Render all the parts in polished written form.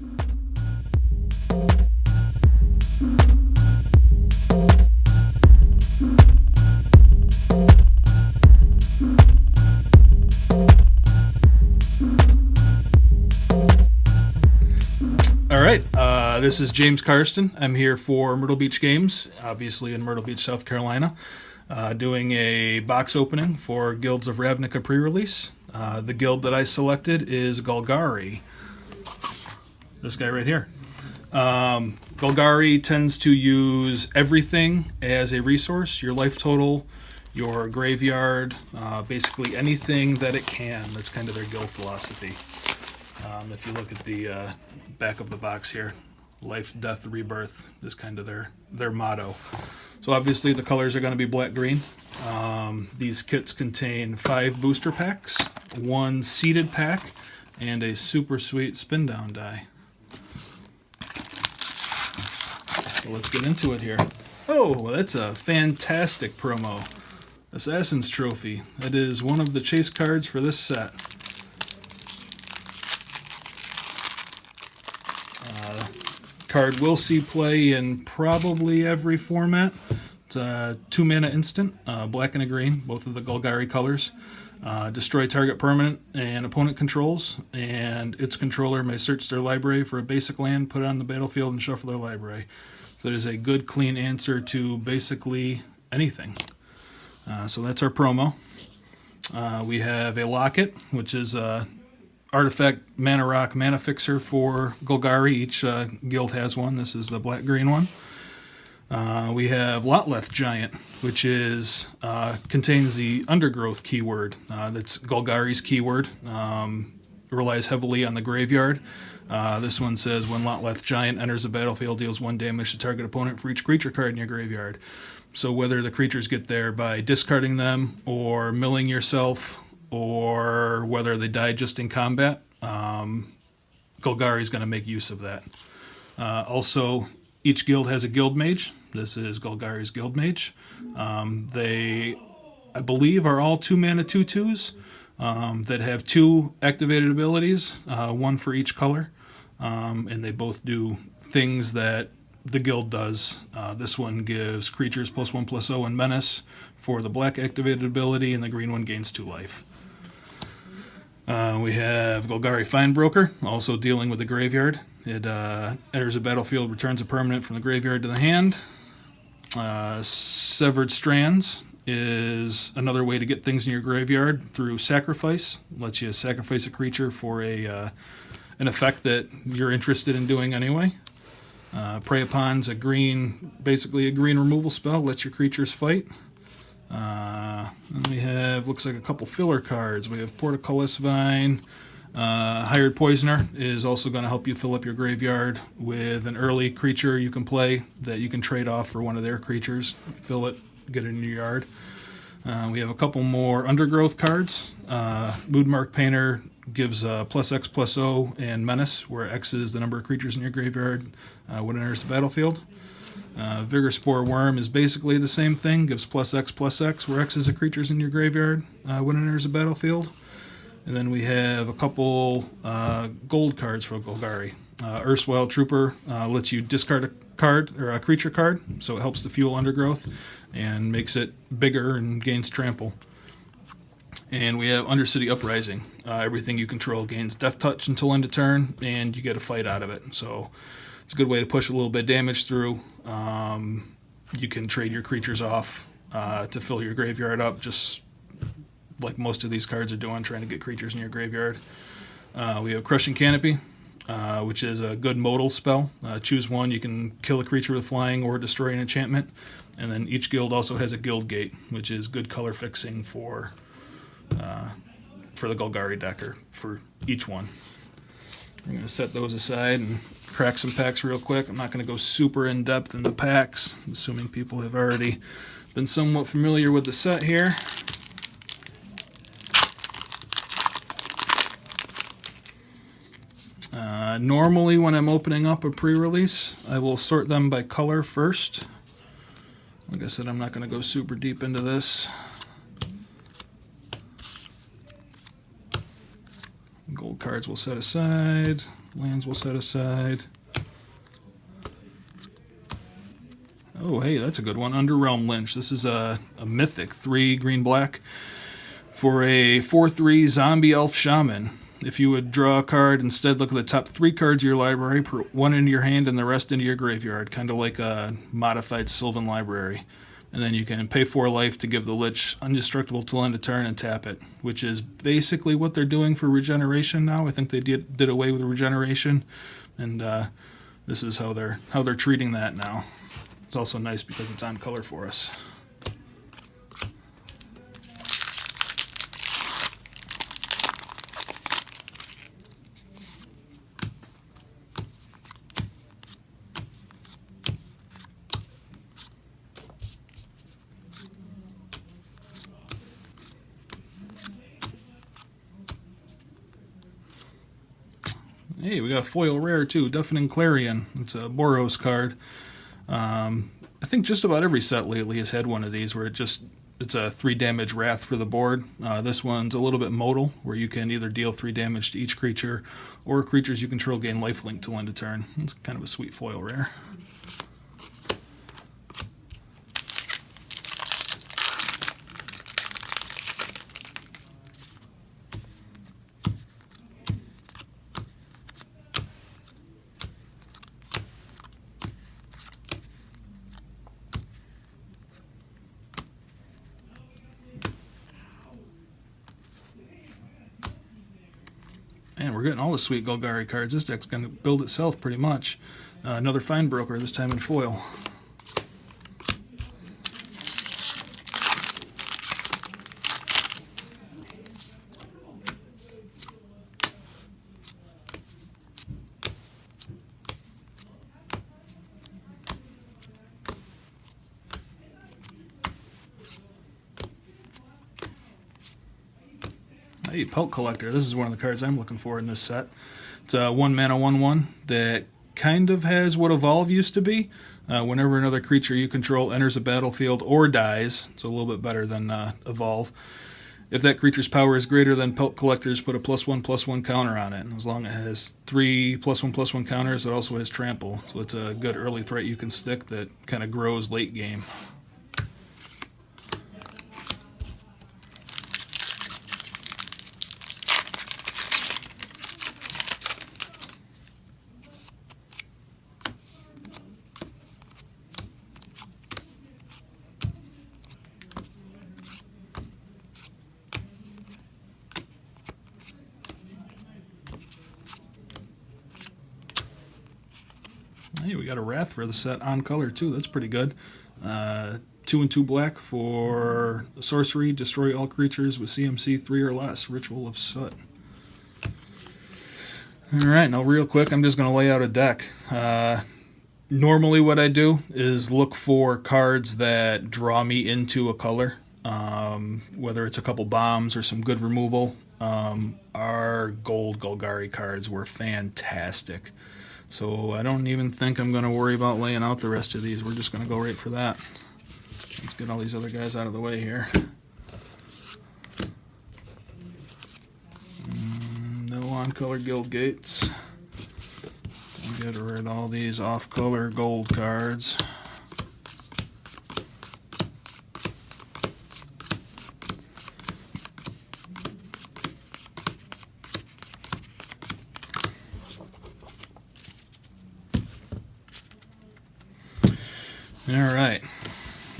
All right, this is James Karsten. I'm here for Myrtle Beach Games, obviously in Myrtle Beach, South Carolina, doing a box opening for Guilds of Ravnica Prerelease. The guild that I selected is Golgari. This guy right here. Golgari tends to use everything as a resource, your life total, your graveyard, basically anything that it can. That's kind of their guild philosophy. If you look at the back of the box here, life, death, rebirth is kind of their motto. So obviously the colors are going to be black-green. These kits contain 5 booster packs, 1 seeded pack, and a super sweet spin down die. So let's get into it here. Oh, that's a fantastic promo. Assassin's Trophy. That is one of the chase cards for this set. Card will see play in probably every format. It's a 2-mana instant, black and a green, both of the Golgari colors. Destroy target permanent and opponent controls, and its controller may search their library for a basic land, put it on the battlefield, and shuffle their library. So it is a good, clean answer to basically anything. So that's our promo. We have a locket, which is a artifact mana rock mana fixer for Golgari. Each guild has one. This is the black-green one. We have Lotleth Giant, which is contains the undergrowth keyword. That's Golgari's keyword. Relies heavily on the graveyard. This one says when Lotleth Giant enters the battlefield, deals 1 damage to target opponent for each creature card in your graveyard. So whether the creatures get there by discarding them or milling yourself, or whether they die just in combat, Golgari is going to make use of that. Also, each guild has a guild mage. This is Golgari's guild mage. They, I believe, are all 2-mana 2/2s that have 2 activated abilities, 1 for each color, and they both do things that the guild does. This one gives creatures +1/+0 and menace for the black activated ability, and the green one gains 2 life. We have Golgari Findbroker, also dealing with the graveyard. It enters a battlefield, returns a permanent from the graveyard to the hand. Severed Strands is another way to get things in your graveyard through sacrifice. Lets you sacrifice a creature for an effect that you're interested in doing anyway. Prey Upon's basically a green removal spell, lets your creatures fight. And we have, looks like a couple filler cards. We have Portcullis Vine. Hired Poisoner is also going to help you fill up your graveyard with an early creature you can play that you can trade off for one of their creatures. Fill it, get it in your yard. We have a couple more Undergrowth cards. Moodmark Painter gives +X/+0 and Menace, where X is the number of creatures in your graveyard when it enters the battlefield. Vigor Spore Worm is basically the same thing, gives +X/+X, where X is the creatures in your graveyard when it enters the battlefield. And then we have a couple gold cards for Golgari. Erstwhile Trooper lets you discard a card or a creature card, so it helps to fuel Undergrowth and makes it bigger and gains trample. And we have Undercity Uprising. Everything you control gains Death Touch until end of turn, and you get a fight out of it. So it's a good way to push a little bit of damage through. You can trade your creatures off to fill your graveyard up, just like most of these cards are doing, trying to get creatures in your graveyard. We have Crushing Canopy, which is a good modal spell. Choose one, you can kill a creature with flying or destroy an enchantment. And then each guild also has a guild gate, which is good color fixing for the Golgari deck, or for each one. I'm going to set those aside and crack some packs real quick. I'm not going to go super in-depth in the packs, assuming people have already been somewhat familiar with the set here. Normally when I'm opening up a pre-release, I will sort them by color first. Like I said, I'm not going to go super deep into this. Gold cards we'll set aside. Lands we'll set aside. Oh, hey, that's a good one. Underrealm Lynch. This is a mythic 3 green-black for a 4/3 zombie elf shaman. If you would draw a card, instead look at the top 3 cards of your library, put 1 into your hand and the rest into your graveyard, kind of like a modified Sylvan Library. And then you can pay 4 life to give the Lich indestructible till end of turn and tap it, which is basically what they're doing for regeneration now. I think they did away with regeneration, and this is how they're treating that now. It's also nice because it's on color for us. Hey, we got a foil rare too, Deafening Clarion. It's a Boros card. I think just about every set lately has had one of these where it's a 3 damage wrath for the board. This one's a little bit modal, where you can either deal 3 damage to each creature, or creatures you control gain lifelink till end of turn. It's kind of a sweet foil rare. Man, we're getting all the sweet Golgari cards. This deck's going to build itself pretty much. Another Fine Broker, this time in foil. Hey, Pelt Collector. This is one of the cards I'm looking for in this set. It's a 1 mana 1/1 that kind of has what Evolve used to be. Whenever another creature you control enters a battlefield or dies, it's a little bit better than Evolve. If that creature's power is greater than Pelt Collector's, put a +1/+1 counter on it. And as long as it has 3 +1/+1 counters, it also has Trample. So it's a good early threat you can stick that kind of grows late game. Hey, we got a Wrath for the set on color too. That's pretty good. 2 and 2 black for sorcery. Destroy all creatures with CMC 3 or less. Ritual of Soot. Alright, now real quick, I'm just going to lay out a deck. Normally what I do is look for cards that draw me into a color. Whether it's a couple bombs or some good removal. Our gold Golgari cards were fantastic. So I don't even think I'm going to worry about laying out the rest of these. We're just going to go right for that. Let's get all these other guys out of the way here. No on-color guild gates. Get rid of all these off-color gold cards. Alright,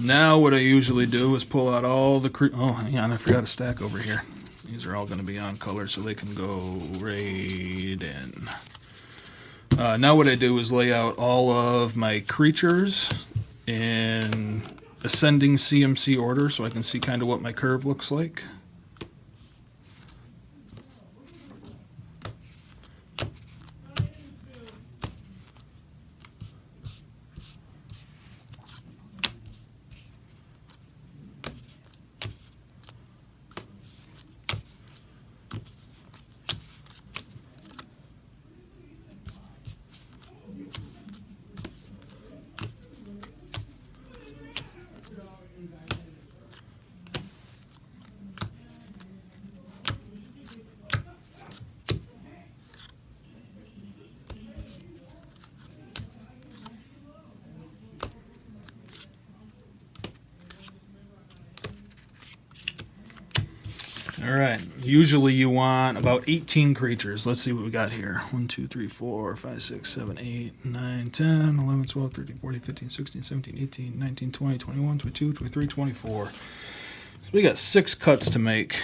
now what I usually do is pull out all the oh, hang on, I forgot a stack over here. These are all going to be on color so they can go right in. Now what I do is lay out all of my creatures in ascending CMC order so I can see kind of what my curve looks like. All right. Usually you want about 18 creatures. Let's see what we got here. 1, 2, 3, 4, 5, 6, 7, 8, 9, 10, 11, 12, 13, 14, 15, 16, 17, 18, 19, 20, 21, 22, 23, 24. So we got 6 cuts to make.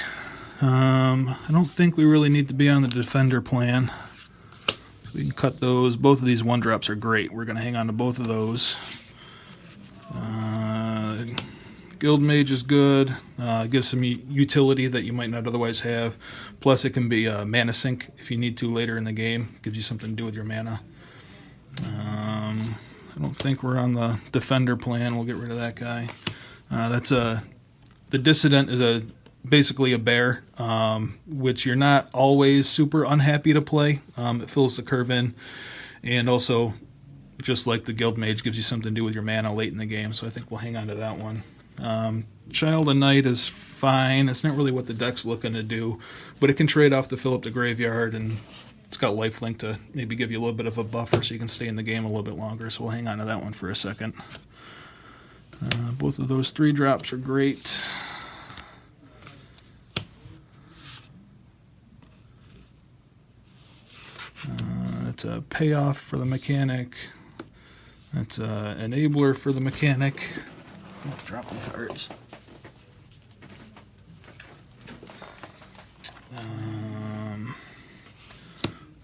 I don't think we really need to be on the defender plan. So we can cut those. Both of these 1-drops are great. We're going to hang on to both of those. Guild Mage is good. Gives some utility that you might not otherwise have. Plus, it can be a mana sink if you need to later in the game. Gives you something to do with your mana. I don't think we're on the Defender plan. We'll get rid of that guy. The Dissident is basically a bear, which you're not always super unhappy to play. It fills the curve in, and also, just like the Guild Mage, gives you something to do with your mana late in the game. So I think we'll hang on to that one. Child of Night is fine. It's not really what the deck's looking to do, but it can trade off to fill up the graveyard, and it's got lifelink to maybe give you a little bit of a buffer so you can stay in the game a little bit longer. So we'll hang on to that one for a second. Both of those 3-drops are great. That's a payoff for the mechanic. That's an enabler for the mechanic. Oh, dropping cards.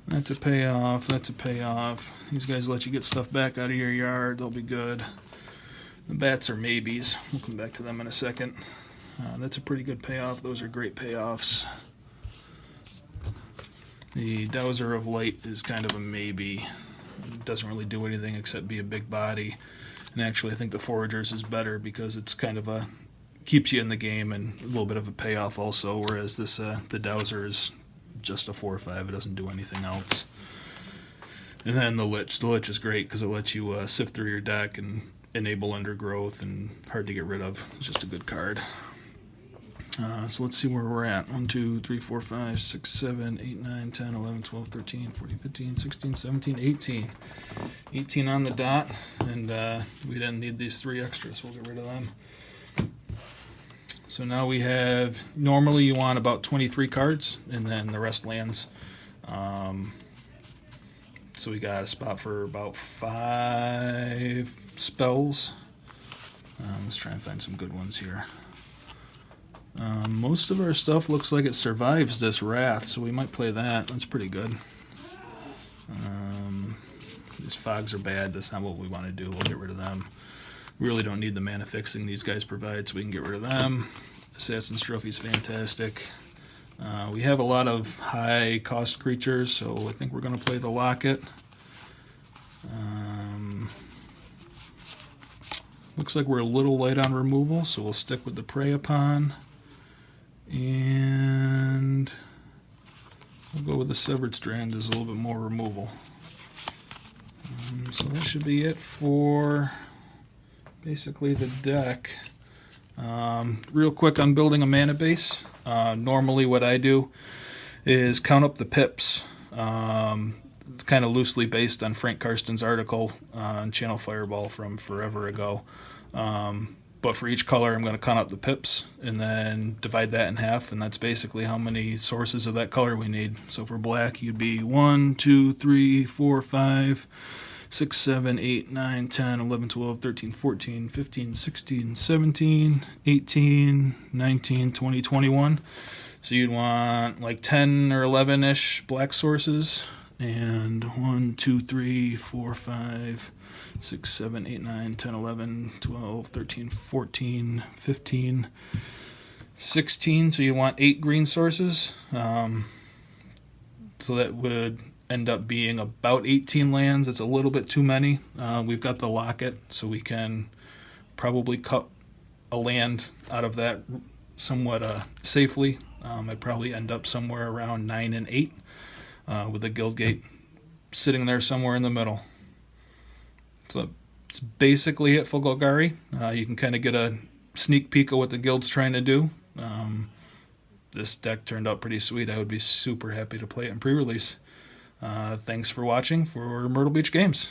That's a payoff. That's a payoff. These guys let you get stuff back out of your yard. They'll be good. The bats are maybes. We'll come back to them in a second. That's a pretty good payoff. Those are great payoffs. The Dowser of Light is kind of a maybe. It doesn't really do anything except be a big body. And actually, I think the Foragers is better because it's kind of keeps you in the game and a little bit of a payoff also. Whereas this the Dowser is just a 4/5. It doesn't do anything else. And then the Lich. The Lich is great because it lets you sift through your deck and enable Undergrowth and hard to get rid of. It's just a good card. So let's see where we're at. 1, 2, 3, 4, 5, 6, 7, 8, 9, 10, 11, 12, 13, 14, 15, 16, 17, 18. 18 on the dot, and we didn't need these 3 extras. We'll get rid of them. So now we have, normally you want about 23 cards, and then the rest lands. So we got a spot for about 5 spells. Let's try and find some good ones here. Most of our stuff looks like it survives this Wrath, so we might play that. That's pretty good. These fogs are bad. That's not what we want to do. We'll get rid of them. We really don't need the mana fixing these guys provide, so we can get rid of them. Assassin's Trophy is fantastic. We have a lot of high-cost creatures, so I think we're going to play the Locket. Looks like we're a little light on removal, so we'll stick with the Prey Upon. And we'll go with the Severed Strand. There's a little bit more removal. So that should be it for basically the deck. Real quick on building a mana base. Normally what I do is count up the pips. It's kind of loosely based on Frank Karsten's article on Channel Fireball from forever ago. But for each color, I'm going to count up the pips and then divide that in half, and that's basically how many sources of that color we need. So for black, you'd be 1, 2, 3, 4, 5, 6, 7, 8, 9, 10, 11, 12, 13, 14, 15, 16, 17, 18, 19, 20, 21. So you'd want like 10 or 11-ish black sources. And 1, 2, 3, 4, 5, 6, 7, 8, 9, 10, 11, 12, 13, 14, 15, 16. So you want 8 green sources. So that would end up being about 18 lands. It's a little bit too many. We've got the Locket, so we can probably cut a land out of that somewhat safely. I'd probably end up somewhere around 9 and 8. With the Guild Gate sitting there somewhere in the middle. So it's basically it for Golgari. You can kind of get a sneak peek of what the Guild's trying to do. This deck turned out pretty sweet. I would be super happy to play it in pre-release. Thanks for watching for Myrtle Beach Games.